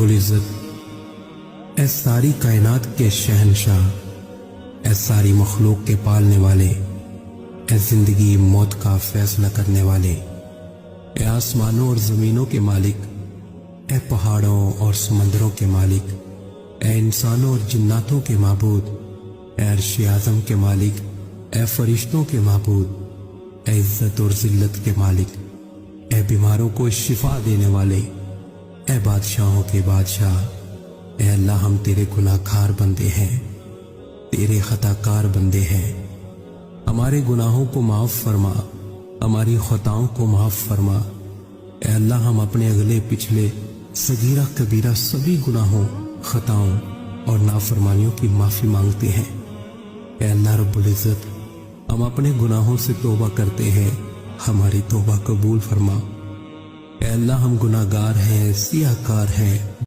रब्बुल इज़्ज़त, ए सारी कायनात के शहंशाह, ए सारी मखलूक के पालने वाले, ए जिंदगी मौत का फैसला करने वाले, ए आसमानों और ज़मीनों के मालिक, ए पहाड़ों और समंदरों के मालिक, ए इंसानों और जिन्नातों के माबूद, ए अर्श आज़म के मालिक, ए फरिश्तों के माबूद, ए इज़्ज़त और ज़िल्लत के मालिक, ए बीमारों को शिफा देने वाले, ए बादशाहों के बादशाह, ए अल्लाह हम तेरे गुनाहगार बंदे हैं, तेरे खताकार बंदे हैं। हमारे गुनाहों को माफ़ फरमा, हमारी खताओं को माफ़ फरमा। ए अल्लाह हम अपने अगले पिछले सगीरा कबीरा सभी गुनाहों, खताओं और नाफरमानियों की माफ़ी मांगते हैं। ए अल्लाह रब्बुल इज़्ज़त, हम अपने गुनाहों से तौबा करते हैं, हमारी तौबा कबूल फरमा। ए अल्लाह हम गुनाहगार हैं, सियाहकार हैं,